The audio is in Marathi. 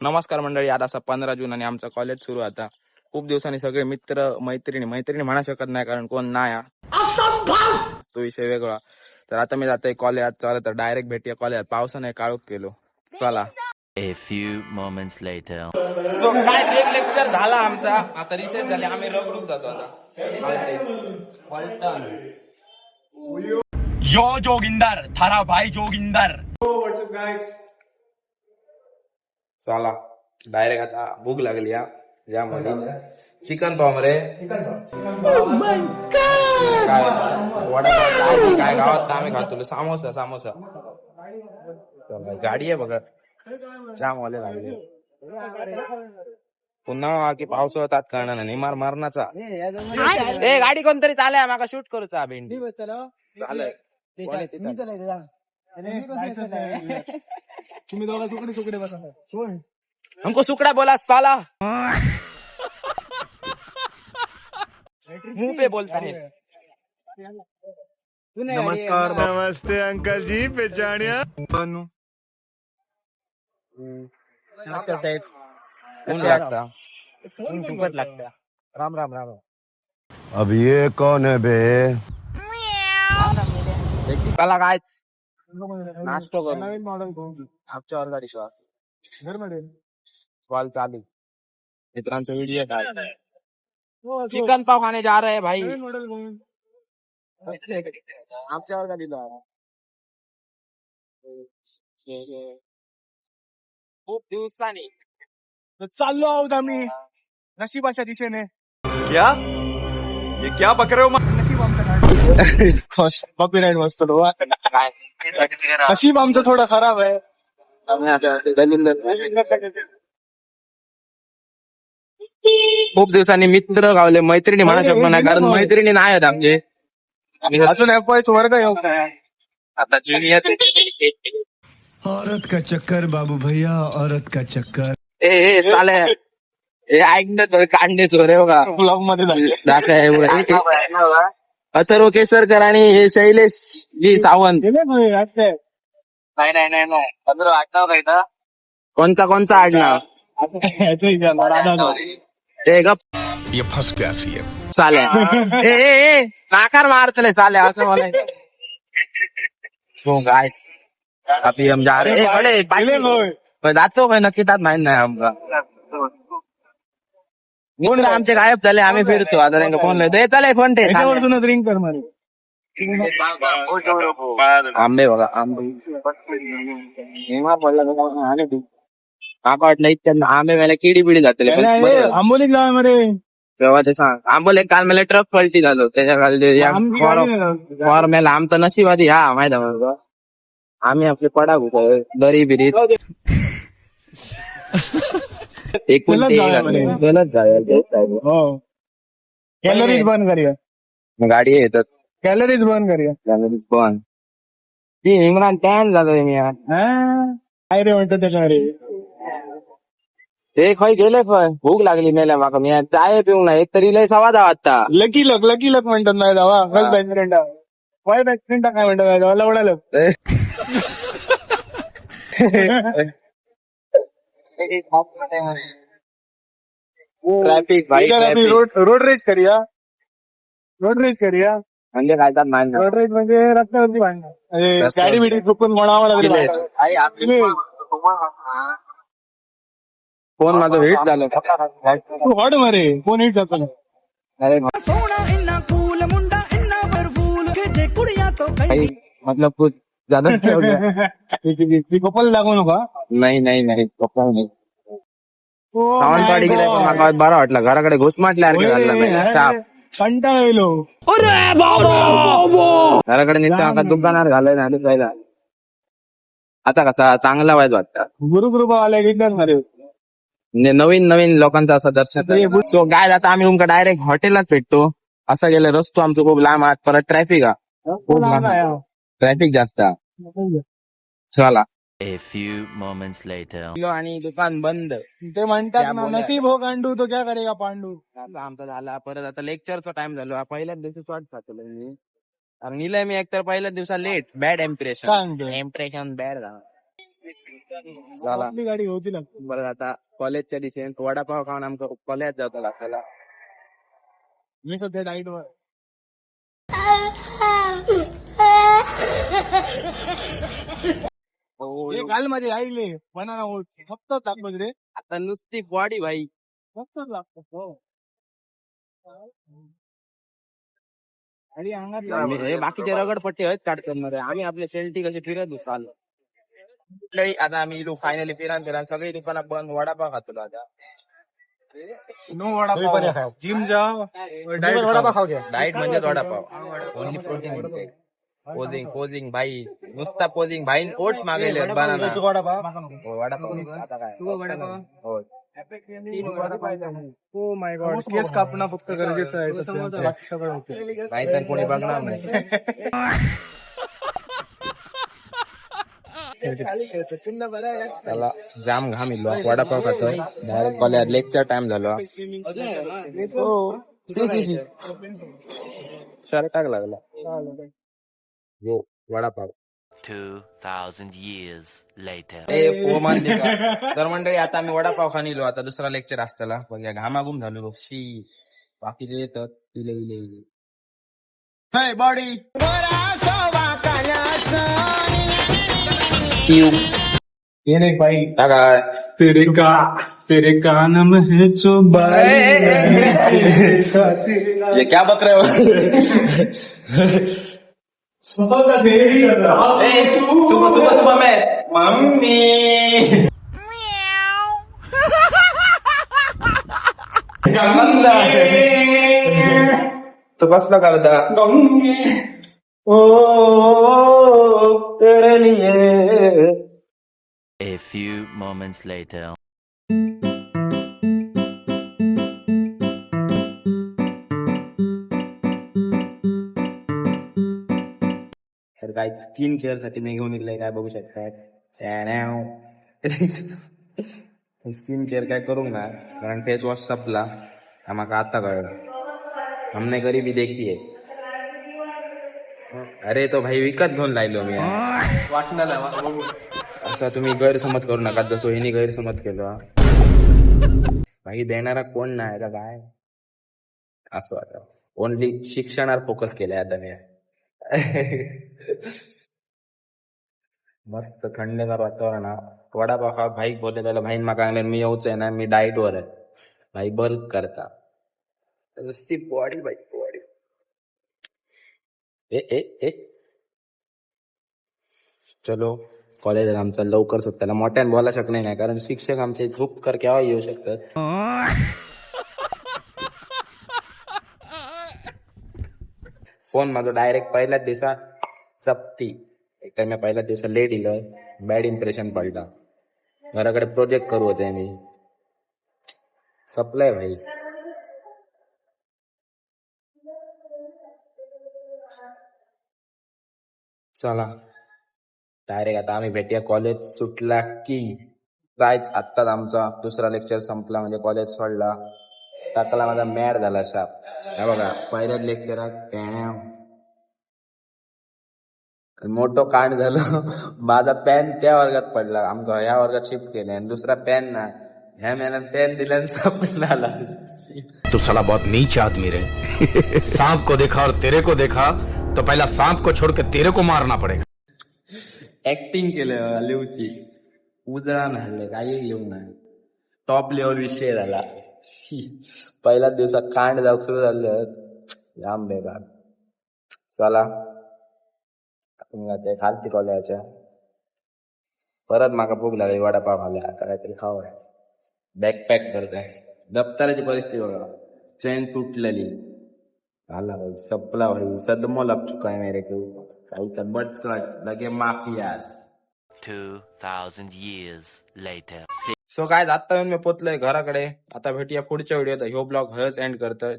नमस्कार मंडळी, आज असा 15 जून आणि आमचा कॉलेज सुरू आता. खूप दिवसांनी सगळे मित्र मैत्रिणी म्हणा शकत नाही कारण कोण नाही, तो विषय वेगळा. तर आता मी जातोय कॉलेज. आज चालत तर डायरेक्ट भेटूया कॉलेज. पावसाने काळोख केलो. चला. A few moments later. So काय ब्रेक लेक्चर झाला आमचा. आता रिसेस झाले. आम्ही रबडूक जातो आता. यो जोगिंदर थारा भाई जोगिंदर. चला डायरेक्ट आता भूक लागली हा ज्यामध्ये चिकन पाव रे. काय वडापाव काय गावात आम्ही खातो. समोसा समोसा गाडी आहे बघा. जामवाले लागले पुन्हा की पावसाळ्यात आत कळणार नाही. मरणाचा ए गाडी कोणतरी चालय माका शूट करूचा भेंडी चालय. तुम्ही दोघा सुकडे बसा. हमको सुकड़ा बोला साला. मुंह पे बोलता है. नमस्कार. नमस्ते अंकल जी पहचानिया. ऊन लागता. खूपच लागतं. राम राम राम. अब ये कौन है बे? चला कायच नाश्तो करू. नवीन मॉडेल कोण? आमच्या वर्गाडी घरमध्ये कॉल चालू. मित्रांचा व्हिडिओ काय चिकन पाव खाने जा रहे हैं भाई. नवीन मॉडेल कोण? आमच्या वर्गाडी खूप दिवसांनी चाललो आहोत आम्ही नशिबाच्या दिशेने. क्या ये क्या बक रहे हो? नशीब आमचं कॉपीराईट मस्त नशीब आमचं थोडं खराब आहे. खूप दिवसांनी मित्र गावले. मैत्रिणी म्हणा शकतो नाही कारण मैत्रिणी नाही आहेत आमचे. अजून एफवायस वर्ग येऊ काय आता ज्युनियर. औरत का चक्कर बाबू भैया, औरत का चक्कर. ए चाले हे ऐकण्यात काढणे चोर आहे बघा. ब्लॉग मध्ये झाले. दाखवा अथर्व केसरकर आणि हे शैलेश जी सावंत. नाही कोणचा आडनाव ते गप ये फंस गया सीएम. चाले. ए नाकार मारतले चाले असं मला. सो गाइस अभी हम जा रहे हैं. बड़े जातो काय नक्की तात माहित नाही आमका. मित्र आमचे गायब झाले. आम्ही फिरतो आता त्यांना फोन लावतो. चले फोन ते त्याच्यावरतूनच रिंग कर मला. आंबे बघा आंबे माका वाटलं इतक्या आंबे मला किडी पिढी जातले. आंबोलीत लावा मरे. तेव्हा ते सांग आंबोले काल मला ट्रक पलटी झालो त्याच्या खाली फॉर्मेला. आमचं नशिबादी हा माहिती आहे मला. आम्ही आपले पडा दरी बिरी कॅलरीज बंद करूया. गाडी येतात. कॅलरीज बंद करूया. पण ती इम्रान टॅन झालं मी काय रे म्हणतो त्याच्या रे. ते खय गेले खय भूक लागली मेल्या माका. मी चाय पिऊ नाही एक तरी लय सवा जावा आता. लकी लक म्हणतात नाही जावा. First batch friend why batch friend काय म्हणतात जावा लवडा लक. ट्रॅफिक भाई रोड रेस करूया. म्हणजे काय तर नाही रोड रेस म्हणजे रस्त्यावरती भांडणं. गाडी बिडी चुकून म्हणावं लागेल. फोन माझं हिट झालं. तू हॉड मरे कोण हिट जातो. मतलब कुछ ज्यादा कपल लागू नका. नाही पप्पा नाही. सावंतवाडी गेलाय पण मला बरा वाटला. घराकडे घुसमाटल्यासारखे झालं. कंटाळा येलो. घराकडे नुसतं दुकानात घालाय ना जायला. आता कसा चांगला वाईट वाटतं. गुरुकृपा आल्या घेतल्यात मध्ये नवीन लोकांचं असं दर्शन. सो काय आता आम्ही तुमका डायरेक्ट हॉटेलात भेटतो. असा गेला रस्तो आमचं खूप लांब आहात. परत ट्रॅफिक जास्त. चला. A few moments later. आणि दुकान बंद. ते म्हणतात ना नसीब हो गांडू तो क्या करेगा पांडू. आमचा झाला. परत आता लेक्चरचा टाइम झालो. पहिल्याच दिवशी वाट खातो मी. कारण निलय मी एकतर पहिल्याच दिवसा लेट. बॅड इम्प्रेशन काय बॅड झाला. चला आपली गाडी होती ना. बरं आता कॉलेजच्या दिशेने वडापाव खाऊन आमचं कॉलेज जातो आपल्याला. मी सध्या डाईट वर. हे काल मध्ये आईले बनाना ओट्स फक्त दाखवत रे. आता नुसती बॉडी भाई. फक्त लागतो हो. आणि अंगात आम्ही हे बाकीचे रगडपट्टी आहेत काढणार आहे. आम्ही आपले शेल्टी कशी फिरत चाललो. कुठल्याही आता आम्ही फायनली फिरा सगळी दुकानं बंद वडापाव खातो आता. नो वडापाव. जिम जा डाईट वडापाव खाऊ घ्या. डाएट म्हणजे वडापाव. Only protein. पोजिंग भाई नुसता पोजिंग भाई ओट्स मागेले बनाना वडापाव आता काय हो. Oh my God. केस कापणं फक्त गरजेचं आहे सध्या. बाकी सगळं होतं. नाहीतर कोणी बघणार नाही. चला जाम घाम इल्लो वडापाव खातोय. डायरेक्ट कॉलेज लेक्चर टाइम झालो. शर्टाक लागला यो वडापाव. 2,000 years later. तर मंडळी आता आम्ही वडापाव खाऊन इलो. आता दुसरा लेक्चर असताना बघा घामाघूम झालो. शी बाकीचे येतात इले इले इले. हे बॉडी ये रे भाई. काय तेरे कान में जो ये क्या बक रहे हो. सुबह सुबह में मम्मी तो कसला करता ओ तेरे लिए. A few moments later. तर काय स्किन केअर साठी मी घेऊन निघलोय. काय बघू शकतात स्किन केअर काय करू ना कारण फेस वॉश संपला. आम्हाला आता कळलं. हमने गरीबी देखी है. अरे तो भाई विकत घेऊन लायलो मी. असं तुम्ही गैरसमज करू नका जसं हिने गैरसमज केला. भाई देणारा कोण नाही का काय असं आता ओनली शिक्षणावर फोकस केलाय आता मी. मस्त थंडगार वातावरण. वडापाव खा भाई बोलले त्याला भाई माका मी येऊच आहे ना मी डाएट वर आहे. भाई बल्क करता ती बॉडी भाई बॉडी. ए चलो कॉलेज आमचं लवकर सुटताना मोठ्याने बोला शकणार नाही कारण शिक्षक आमचे झोप कर केव्हा येऊ शकतात. फोन माझं डायरेक्ट पहिल्याच दिवसा चपती. एक तर मी पहिल्याच दिवसा लेट इलोय. बॅड इम्प्रेशन पडला. घराकडे प्रोजेक्ट करू होते मी. सप्लाय भाई. चला डायरेक्ट आता आम्ही भेटूया कॉलेज सुटला की. जायच आत्ताच आमचा दुसरा लेक्चर संपला म्हणजे कॉलेज सोडला. टाकला माझा मॅड झाला शाप. हे बघा पहिल्याच लेक्चरात मोठं कांड झालं. माझा पॅन त्या वर्गात पडला. आमचा ह्या वर्गात शिफ्ट केले आणि दुसरा पॅन ना ह्या मॅन पॅन दिला सापडला आला. तू साला बहुत नीच आदमी रे. सांप को देखा और तेरे को देखा तो पहला सांप को छोड़ के तेरे को मारना पड़ेगा. ऍक्टिंग केलं लिहूची. उजळा नाही काही लिहू नाही. टॉप लेवल विषय झाला. पहिल्याच दिवसात कांड जाऊ सुरू झालं. जाम बेकार. चला ते खालती कॉलेजच्या परत माका भूक लागली. वडापाव खाल्ला आता काहीतरी खावं. बॅकपॅक करताय. दप्तराची परिस्थिती बघा. चैन तुटलेली. आला भाई सपला भाई सदमो लग चुका है मेरे को. काही तर बटकट लगे माफियास. 2,000 years later. सो काय आता येऊन मी पोचलोय घराकडे. आता भेटूया पुढच्या व्हिडिओत. ह्यो ब्लॉग हयच एंड करतोय.